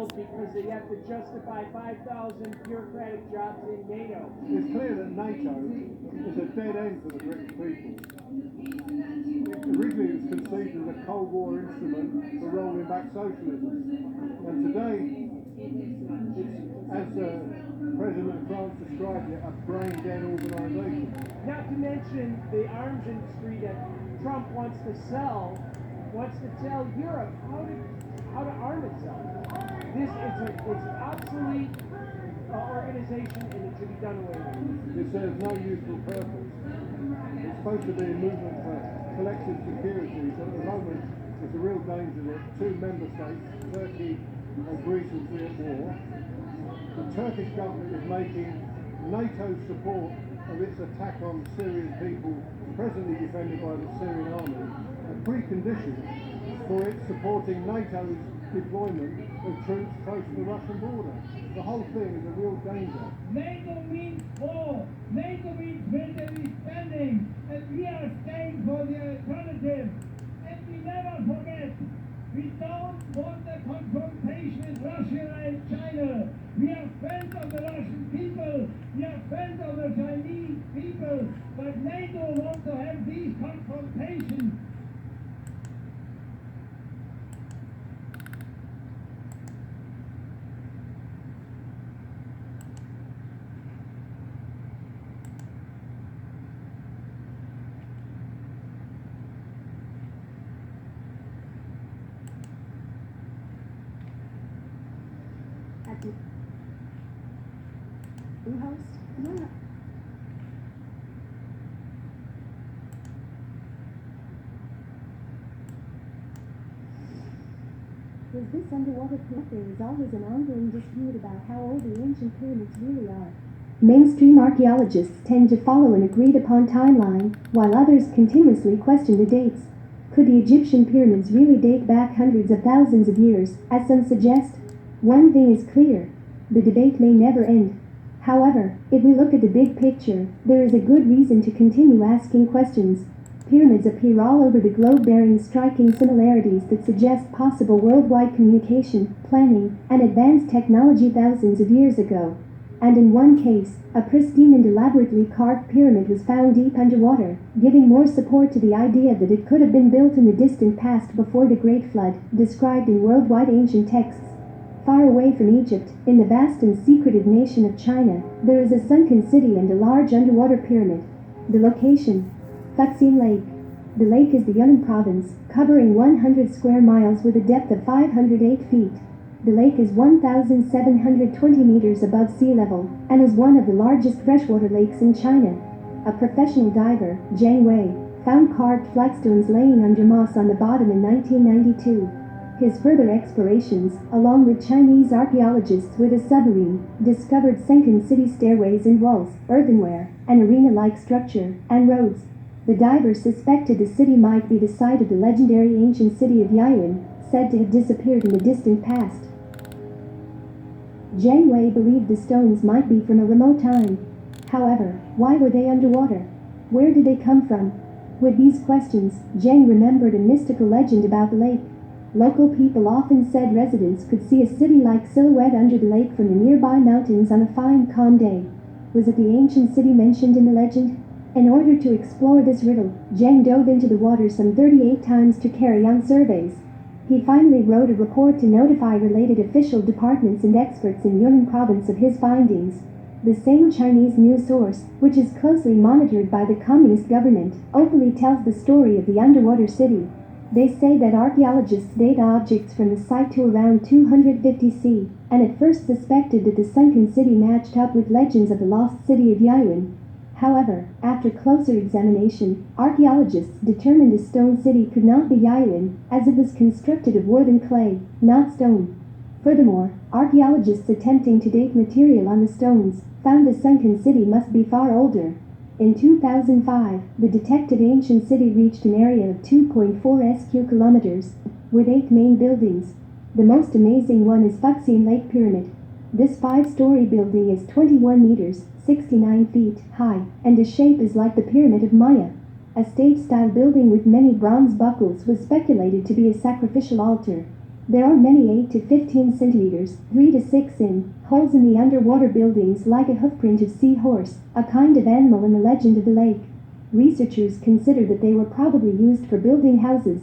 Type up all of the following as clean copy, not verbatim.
killed because they have to justify 5,000 bureaucratic jobs in NATO. It's clear that NATO is a dead end for the British people. Originally it was conceived as a Cold War instrument for rolling back socialism. And today, it's, as President of France described it, a brain-dead organisation. Not to mention the arms industry that Trump wants to tell Europe how to arm itself. This is it's an obsolete organization, and it should be done away with. It serves no useful purpose. It's supposed to be a movement for collective security, but at the moment it's a real danger that two member states, Turkey and Greece, will be at war. The Turkish government is making NATO's support of its attack on Syrian people, presently defended by the Syrian army, a precondition for it supporting NATO's deployment of troops close to the Russian border. The whole thing is a real danger. NATO means war. NATO means military spending, and we are staying for the alternative. And we never forget, we don't want a confrontation with Russia and China. We are friends of the Russian people. We are friends of the Chinese people. But NATO wants to have these confrontations. You host? Yeah. Is this underwater pyramid? There is always an ongoing dispute about how old the ancient pyramids really are. Mainstream archaeologists tend to follow an agreed-upon timeline, while others continuously question the dates. Could the Egyptian pyramids really date back hundreds of thousands of years, as some suggest? One thing is clear: the debate may never end. However, if we look at the big picture, there is a good reason to continue asking questions. Pyramids appear all over the globe, bearing striking similarities that suggest possible worldwide communication, planning, and advanced technology thousands of years ago. And in one case, a pristine and elaborately carved pyramid was found deep underwater, giving more support to the idea that it could have been built in the distant past before the Great Flood, described in worldwide ancient texts. Far away from Egypt, in the vast and secretive nation of China, there is a sunken city and a large underwater pyramid. The location: Fuxin Lake. The lake is the Yunnan province, covering 100 square miles with a depth of 508 feet. The lake is 1,720 meters above sea level, and is one of the largest freshwater lakes in China. A professional diver, Zhang Wei, found carved flagstones laying under moss on the bottom in 1992. His further explorations, along with Chinese archaeologists with a submarine, discovered sunken city stairways and walls, earthenware, an arena-like structure, and roads. The diver suspected the city might be the site of the legendary ancient city of Yayuan, said to have disappeared in the distant past. Zhang Wei believed the stones might be from a remote time. However, why were they underwater? Where did they come from? With these questions, Zhang remembered a mystical legend about the lake. Local people often said residents could see a city-like silhouette under the lake from the nearby mountains on a fine, calm day. Was it the ancient city mentioned in the legend? In order to explore this riddle, Zhang dove into the water some 38 times to carry on surveys. He finally wrote a report to notify related official departments and experts in Yunnan province of his findings. The same Chinese news source, which is closely monitored by the communist government, openly tells the story of the underwater city. They say that archaeologists date objects from the site to around 250 C, and at first suspected that the sunken city matched up with legends of the lost city of Yayuan. However, after closer examination, archaeologists determined the stone city could not be Yayuan, as it was constructed of wood and clay, not stone. Furthermore, archaeologists attempting to date material on the stones found the sunken city must be far older. In 2005, the detected ancient city reached an area of 2.4 sq kilometers, with 8 main buildings. The most amazing one is Fuxin Lake Pyramid. This 5-story building is 21 meters, 69 feet high, and its shape is like the Pyramid of Maya. A stage-style building with many bronze buckles was speculated to be a sacrificial altar. There are many 8 to 15 centimeters, 3 to 6 in, holes in the underwater buildings like a hoofprint of seahorse, a kind of animal in the legend of the lake. Researchers consider that they were probably used for building houses.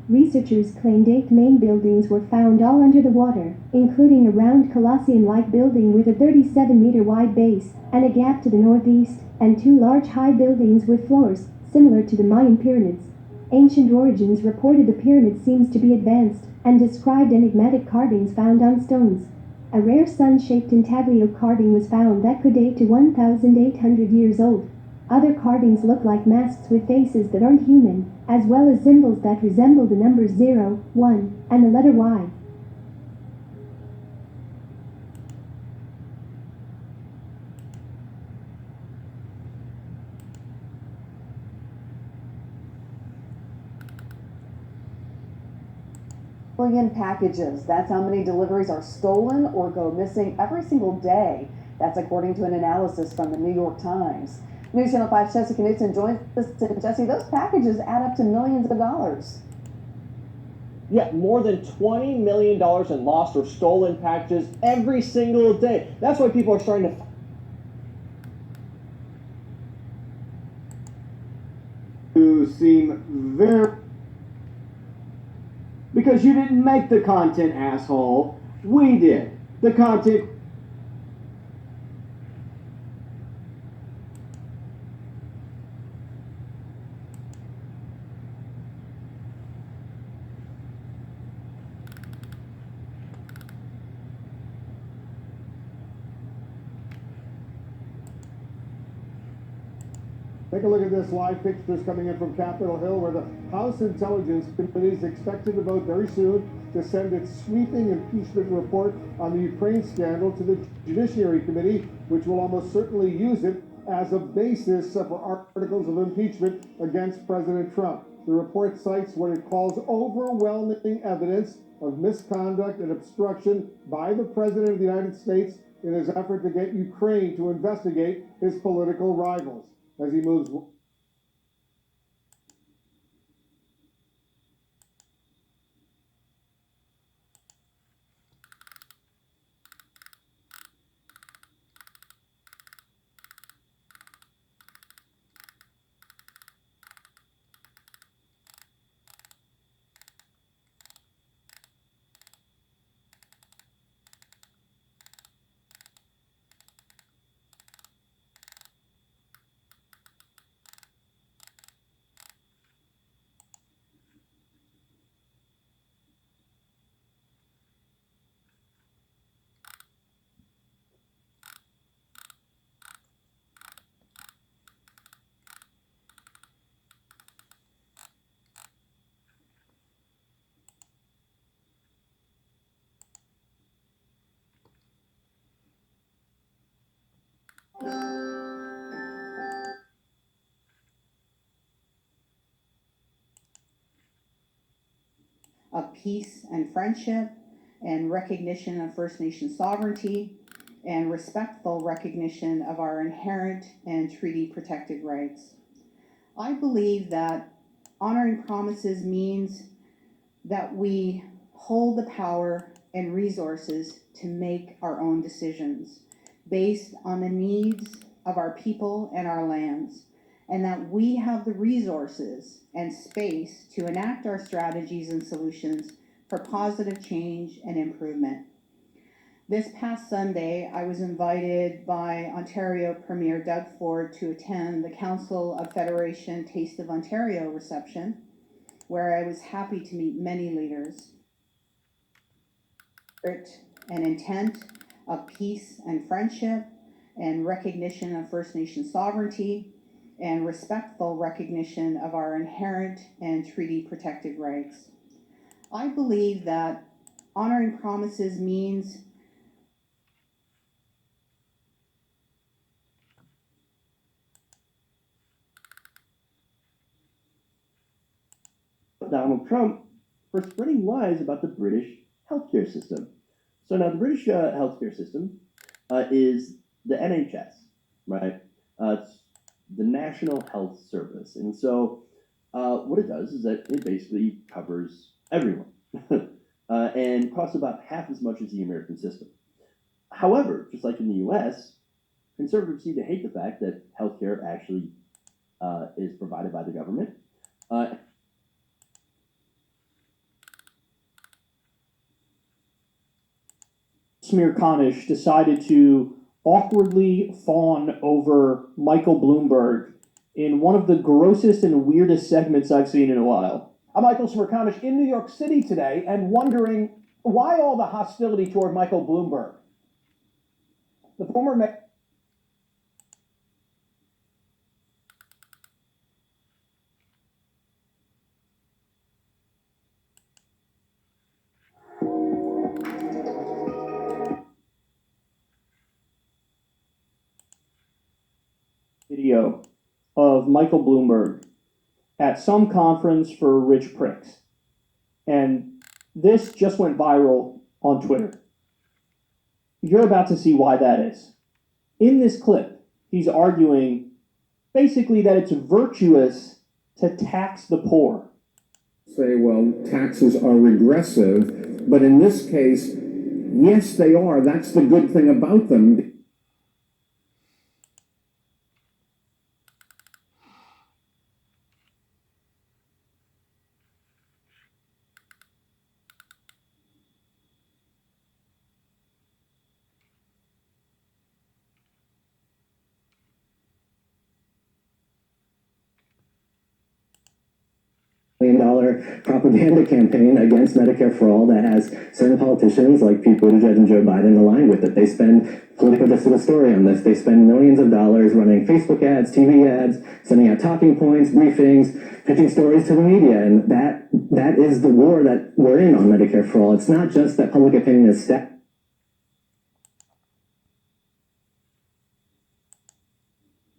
Researchers claimed 8 main buildings were found all under the water, including a round Colosseum-like building with a 37-meter wide base, and a gap to the northeast, and 2 large high buildings with floors, similar to the Mayan pyramids. Ancient Origins reported the pyramid seems to be advanced, and described enigmatic carvings found on stones. A rare sun-shaped intaglio carving was found that could date to 1,800 years old. Other carvings look like masks with faces that aren't human, as well as symbols that resemble the numbers 0, 1, and the letter Y. Million packages. That's how many deliveries are stolen or go missing every single day. That's according to an analysis from the New York Times. News Channel 5's Jessica Newton joins us. Jesse, those packages add up to millions of dollars. Yeah, more than $20 million in lost or stolen packages every single day. That's why people are starting to seem very... Because you didn't make the content, asshole. We did. The content... Take a look at this live pictures coming in from Capitol Hill, where the House Intelligence Committee is expected to vote very soon to send its sweeping impeachment report on the Ukraine scandal to the Judiciary Committee, which will almost certainly use it as a basis for articles of impeachment against President Trump. The report cites what it calls overwhelming evidence of misconduct and obstruction by the President of the United States in his effort to get Ukraine to investigate his political rivals. As he moves. Of peace and friendship and recognition of First Nation sovereignty and respectful recognition of our inherent and treaty protected rights. I believe that honoring promises means that we hold the power and resources to make our own decisions based on the needs of our people and our lands, and that we have the resources and space to enact our strategies and solutions for positive change and improvement. This past Sunday, I was invited by Ontario Premier Doug Ford to attend the Council of Federation Taste of Ontario reception, where I was happy to meet many leaders. An intent of peace and friendship and recognition of First Nation sovereignty and respectful recognition of our inherent and treaty protected rights. I believe that honoring promises means Donald Trump for spreading lies about the British healthcare system. So now the British healthcare system is the NHS, right? It's the National Health Service. And so what it does is that it basically covers everyone. and costs about half as much as the American system. However, just like in the US, conservatives seem to hate the fact that healthcare actually is provided by the government. Smirkanish decided to awkwardly fawn over Michael Bloomberg in one of the grossest and weirdest segments I've seen in a while. I'm Michael Smirkanish in New York City today and wondering why all the hostility toward Michael Bloomberg? The former mayor. Video of Michael Bloomberg at some conference for rich pricks. And this just went viral on Twitter. You're about to see why that is. In this clip, he's arguing basically that it's virtuous to tax the poor. Say, well, taxes are regressive, but in this case, yes, they are. That's the good thing about them. $1 million propaganda campaign against Medicare for all that has certain politicians like Pete Buttigieg and Joe Biden aligned with it. They spend, Politico just did a story on this, they spend millions of dollars running Facebook ads, TV ads, sending out talking points, briefings, pitching stories to the media, and that is the war that we're in on Medicare for all. It's not just that public opinion is stacked.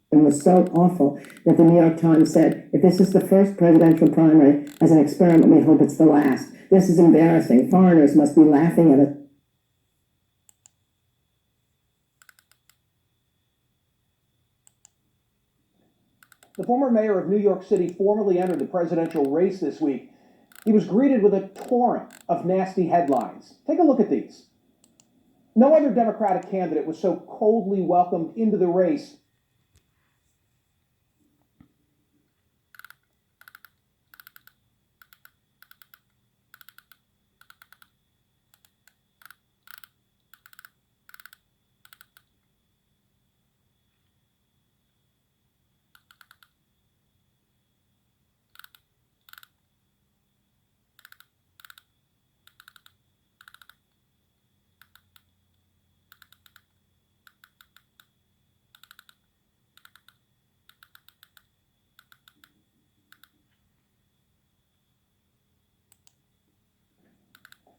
And was so awful that the New York Times said, if this is the first presidential primary as an experiment, we hope it's the last. This is embarrassing. Foreigners must be laughing at it. The former mayor of New York City formally entered the presidential race this week. He was greeted with a torrent of nasty headlines. Take a look at these. No other Democratic candidate was so coldly welcomed into the race.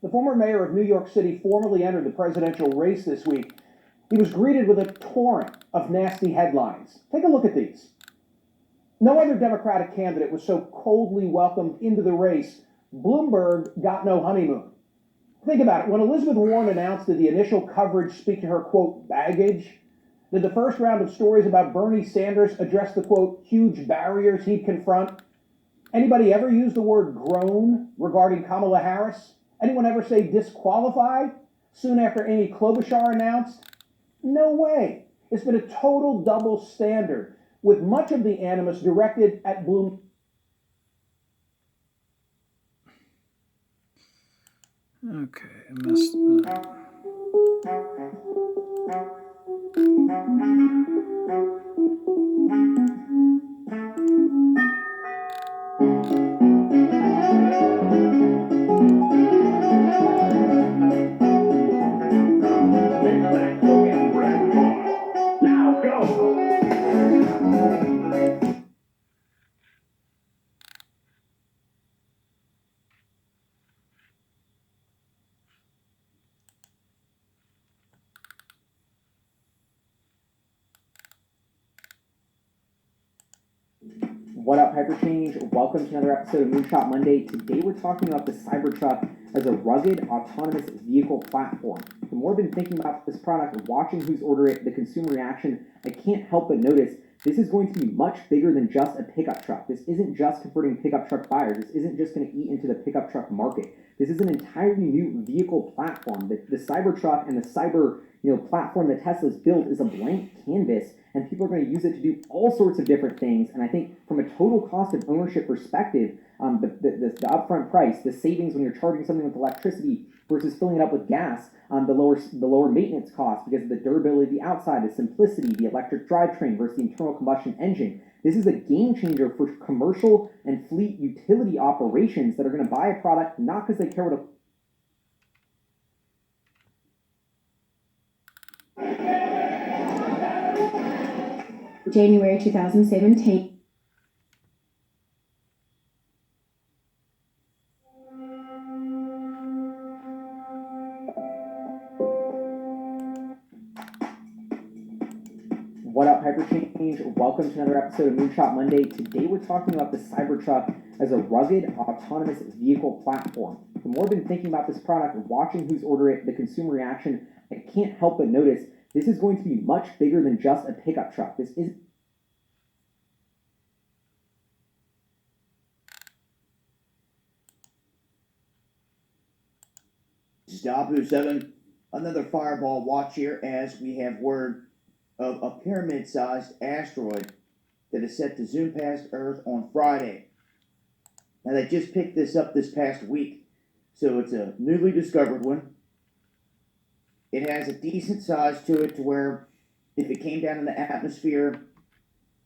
The former mayor of New York City formally entered the presidential race this week. He was greeted with a torrent of nasty headlines. Take a look at these. No other Democratic candidate was so coldly welcomed into the race. Bloomberg got no honeymoon. Think about it. When Elizabeth Warren announced that the initial coverage speak to her, quote, baggage, did the first round of stories about Bernie Sanders address the, quote, huge barriers he'd confront? Anybody ever use the word groan regarding Kamala Harris? Anyone ever say disqualified soon after Amy Klobuchar announced? No way. It's been a total double standard, with much of the animus directed at Bloom. Okay, I messed up. What up, Hyperchange? Welcome to another episode of Moonshot Monday. Today we're talking about the Cybertruck as a rugged, autonomous vehicle platform. The more I've been thinking about this product, watching who's ordered it, the consumer reaction, I can't help but notice this is going to be much bigger than just a pickup truck. This isn't just converting pickup truck buyers. This isn't just going to eat into the pickup truck market. This is an entirely new vehicle platform. The Cybertruck and the cyber platform that Tesla's built is a blank canvas, and people are going to use it to do all sorts of different things. And I think from a total cost of ownership perspective, the upfront price, the savings when you're charging something with electricity versus filling it up with gas, the lower maintenance cost because of the durability of the outside, the simplicity, the electric drivetrain versus the internal combustion engine. This is a game changer for commercial and fleet utility operations that are going to buy a product not because they care what January 2017. What up, Hyperchange? Welcome to another episode of Moonshot Monday. Today we're talking about the Cybertruck as a rugged, autonomous vehicle platform. The more I've been thinking about this product, watching who's ordered it, the consumer reaction, I can't help but notice this is going to be much bigger than just a pickup truck. This is Blue 7, another fireball watch here as we have word of a pyramid-sized asteroid that is set to zoom past Earth on Friday. Now they just picked this up this past week, so it's a newly discovered one. It has a decent size to it to where if it came down in the atmosphere,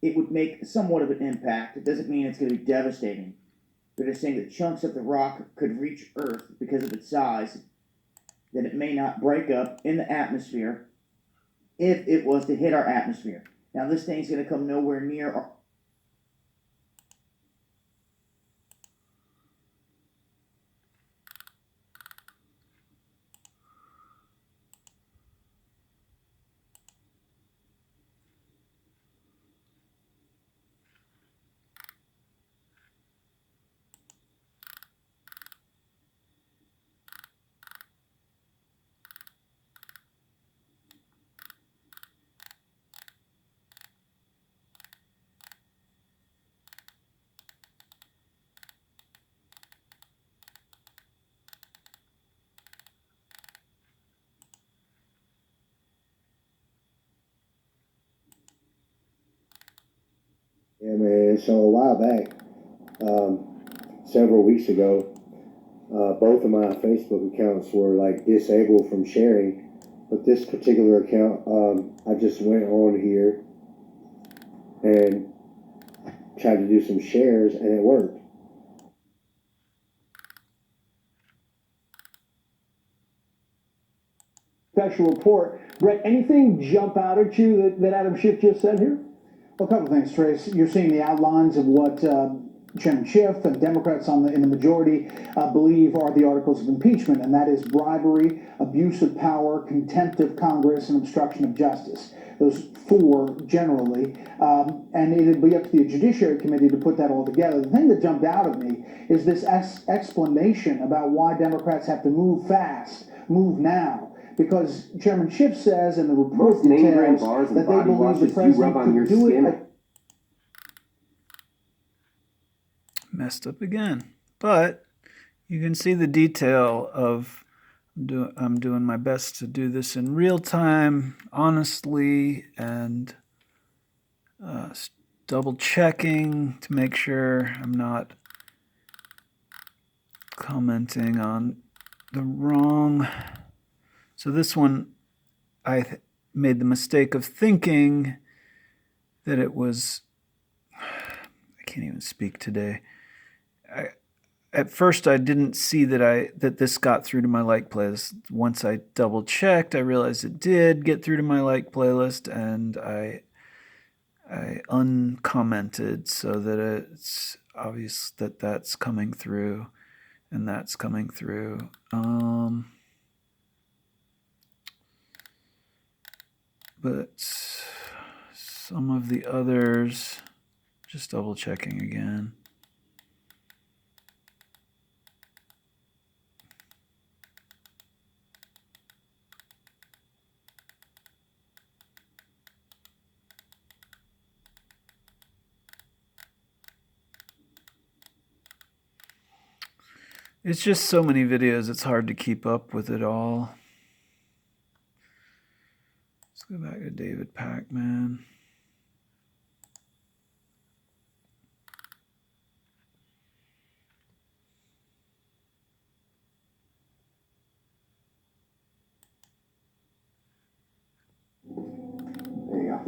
it would make somewhat of an impact. It doesn't mean it's going to be devastating. They're just saying that chunks of the rock could reach Earth because of its size, that it may not break up in the atmosphere if it was to hit our atmosphere. Now this thing's going to come nowhere near our Yeah, man. So a while back, several weeks ago, both of my Facebook accounts were like disabled from sharing, but this particular account, I just went on here and tried to do some shares, and it worked. Special report. Brett, anything jump out at you that Adam Schiff just said here? Well, a couple of things, Trace. You're seeing the outlines of what Chairman Schiff and Democrats in the majority believe are the articles of impeachment, and that is bribery, abuse of power, contempt of Congress, and obstruction of justice. Those four generally, and it'll be up to the Judiciary Committee to put that all together. The thing that jumped out at me is this explanation about why Democrats have to move fast, move now. Because Chairman Schiff says, and the report details, that they believe the president could do it. Messed up again. But you can see the detail of I'm doing my best to do this in real time, honestly, and double checking to make sure I'm not commenting on the wrong. So this one, I made the mistake of thinking that it was, I can't even speak today. At first, I didn't see that this got through to my like playlist. Once I double checked, I realized it did get through to my like playlist, and I uncommented so that it's obvious that that's coming through, and that's coming through. But some of the others, just double checking again. It's just so many videos, it's hard to keep up with it all. Let's go back to David Pacman. There you go.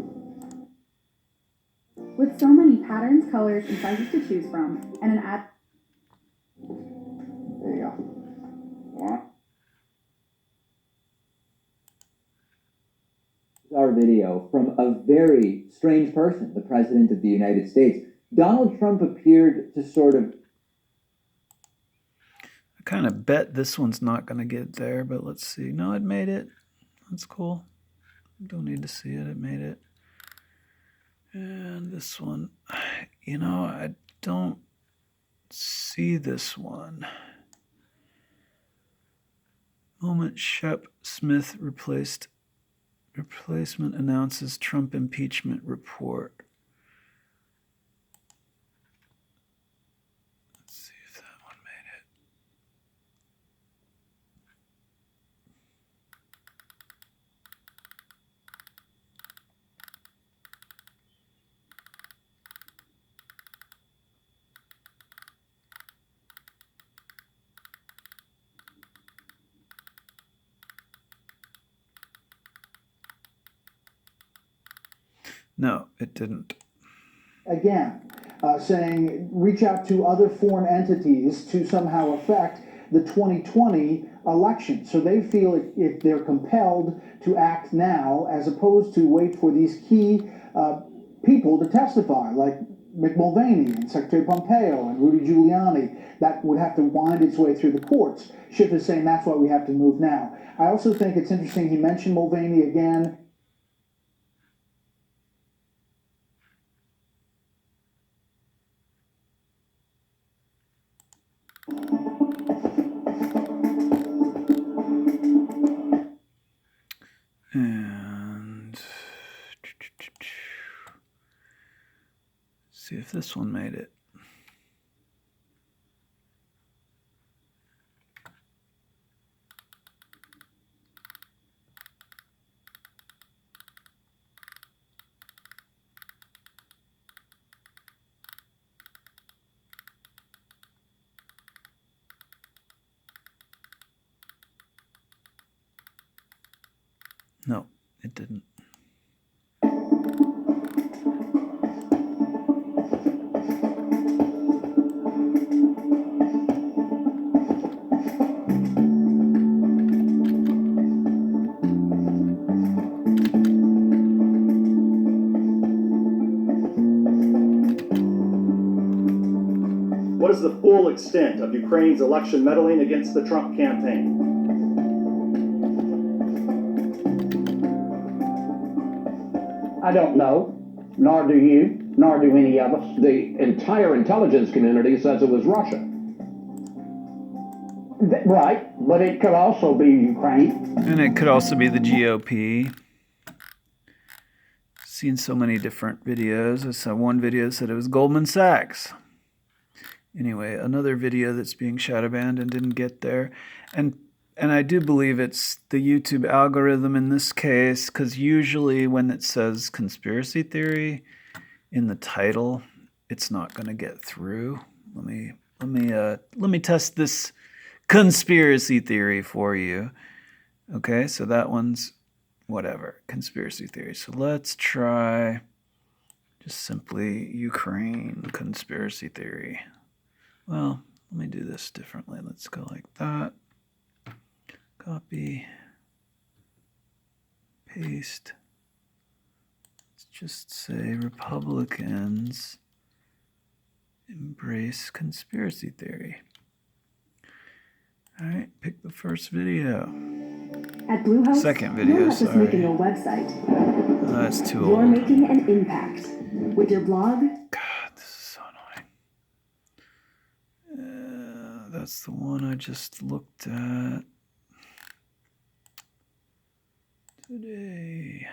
With so many patterns, colors, and sizes to choose from, and an ad. There you go. What? Our video from a very strange person, the President of the United States. Donald Trump appeared to sort of... I kind of bet this one's not going to get there, but let's see. No, it made it. That's cool. Don't need to see it. It made it. And this one, you know, I don't see this one. Moment Shep Smith replacement announces Trump impeachment report. Let's see if that one made it. No, it didn't. Again, saying reach out to other foreign entities to somehow affect the 2020 election. So they feel if they're compelled to act now, as opposed to wait for these key people to testify, like Mick Mulvaney and Secretary Pompeo and Rudy Giuliani, that would have to wind its way through the courts. Schiff is saying that's why we have to move now. I also think it's interesting he mentioned Mulvaney again. And see if this one made it. No, it didn't. What is the full extent of Ukraine's election meddling against the Trump campaign? I don't know, nor do you, nor do any of us. The entire intelligence community says it was Russia. Right, but it could also be Ukraine. And it could also be the GOP. Seen so many different videos. I saw one video that said it was Goldman Sachs. Anyway, another video that's being shadow banned and didn't get there. And I do believe it's the YouTube algorithm in this case, because usually when it says conspiracy theory in the title, it's not going to get through. Let me test this conspiracy theory for you. Okay, so that one's whatever, conspiracy theory. So let's try just simply Ukraine conspiracy theory. Well, let me do this differently. Let's go like that. Copy, paste. Let's just say Republicans embrace conspiracy theory. All right, pick the first video. At Bluehost, second video, you're not just sorry. making a website. That's too You're old. making an impact. With your blog. God, this is so annoying. That's the one I just looked at. Today.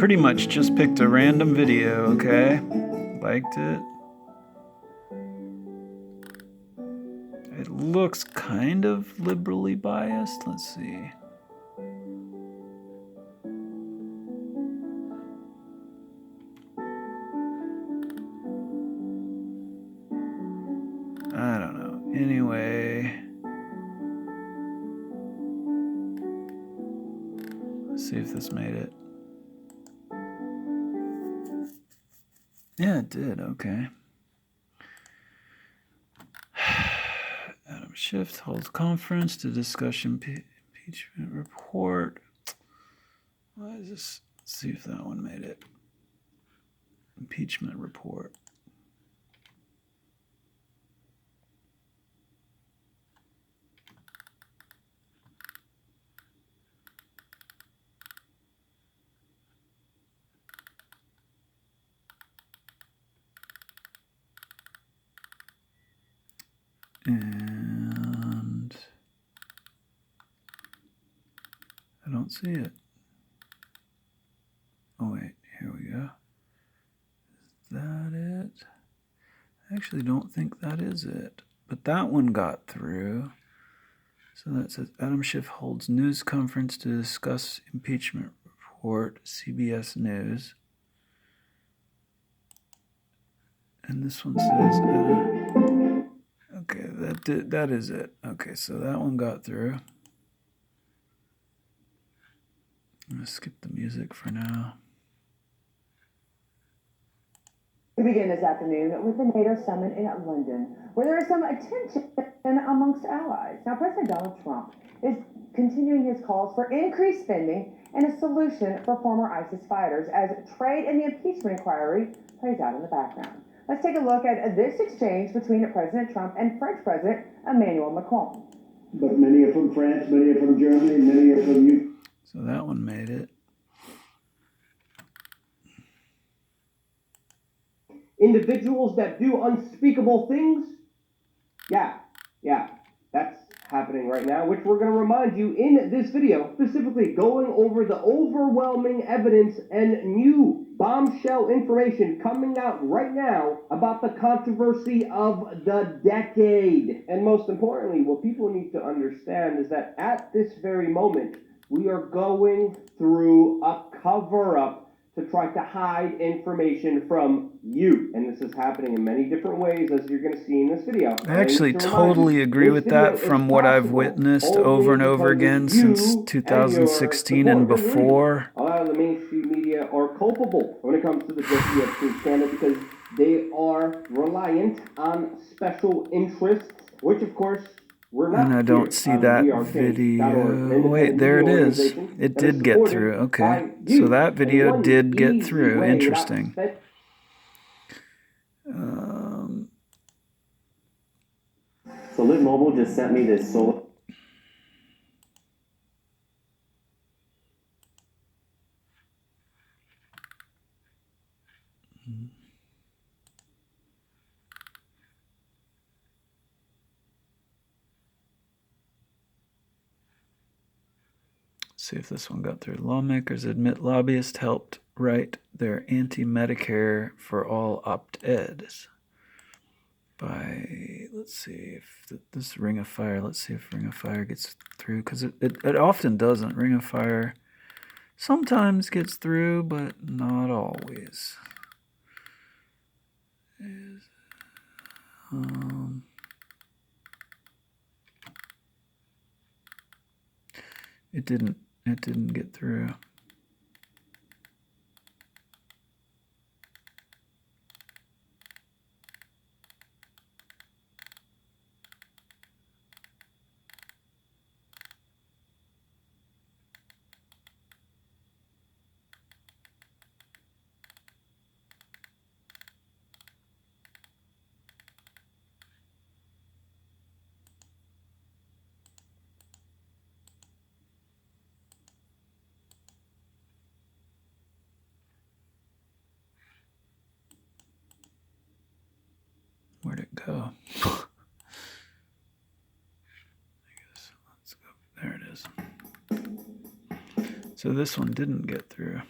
pretty much just picked a random video, okay? Liked it. It looks kind of liberally biased. Let's see. I don't know. Anyway. Let's see if this made it. Yeah, it did. Okay. Adam Schiff holds conference to discuss impeachment report. Why is this? Let's see if that one made it. Impeachment report. And I don't see it. Oh wait, here we go. Is that it? I actually don't think that is it. But that one got through. So that says Adam Schiff holds news conference to discuss impeachment report, CBS News. And this one says, okay, that is it. Okay, so that one got through. I'm going to skip the music for now. We begin this afternoon with the NATO summit in London, where there is some attention amongst allies. Now, President Donald Trump is continuing his calls for increased spending and a solution for former ISIS fighters as trade and the impeachment inquiry plays out in the background. Let's take a look at this exchange between President Trump and French President Emmanuel Macron. But many are from France, many are from Germany, many are from UK. So that one made it. Individuals that do unspeakable things? Yeah, that's happening right now, which we're going to remind you in this video, specifically going over the overwhelming evidence and new bombshell information coming out right now about the controversy of the decade. And most importantly, what people need to understand is that at this very moment, we are going through a cover-up to try to hide information from you. And this is happening in many different ways, as you're going to see in this video. I actually totally agree with that from what I've witnessed over and over again since 2016 and before. A lot of the mainstream media are culpable when it comes to the Jesse Epstein scandal because they are reliant on special interests, which of course we're not. And I don't see that video. Wait, there it is. It did get through. Okay. So that video did get through. Interesting. So Lit Mobile just sent me this solar. See if this one got through. Lawmakers admit lobbyists helped write their anti-Medicare for all opt-eds. By, let's see if this Ring of Fire, let's see if Ring of Fire gets through, because it often doesn't. Ring of Fire sometimes gets through, but not always. It didn't get through. Where'd it go? I guess let's go. There it is. So this one didn't get through.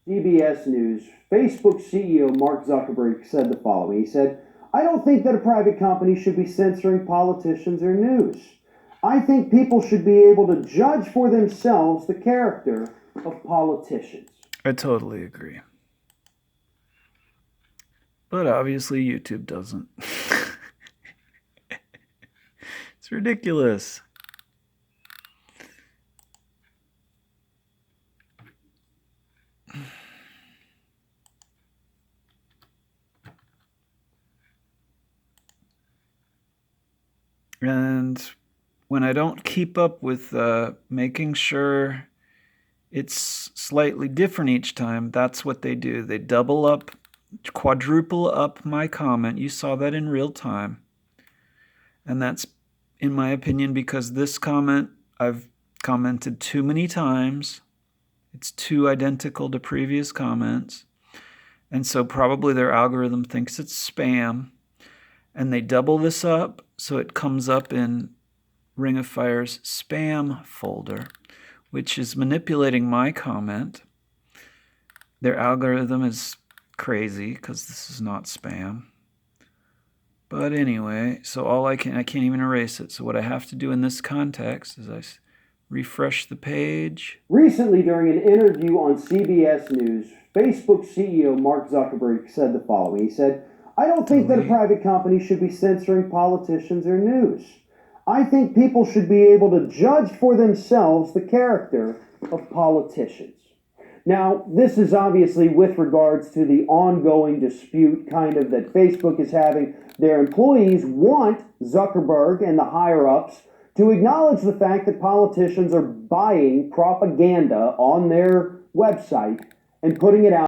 CBS News, Facebook CEO Mark Zuckerberg said the following. He said, "I don't think that a private company should be censoring politicians or news. I think people should be able to judge for themselves the character of politicians." I totally agree. But obviously YouTube doesn't. It's ridiculous. And when I don't keep up with making sure it's slightly different each time, that's what they do. They double up, quadruple up my comment. You saw that in real time. And that's, in my opinion, because this comment I've commented too many times. It's too identical to previous comments. And so probably their algorithm thinks it's spam. And they double this up so it comes up in Ring of Fire's spam folder, which is manipulating my comment. Their algorithm is crazy because this is not spam. But anyway, so I can't even erase it. So what I have to do in this context is I refresh the page. Recently, during an interview on CBS News, Facebook CEO Mark Zuckerberg said the following. He said, "I don't think that a private company should be censoring politicians or news. I think people should be able to judge for themselves the character of politicians." Now, this is obviously with regards to the ongoing dispute that Facebook is having. Their employees want Zuckerberg and the higher-ups to acknowledge the fact that politicians are buying propaganda on their website and putting it out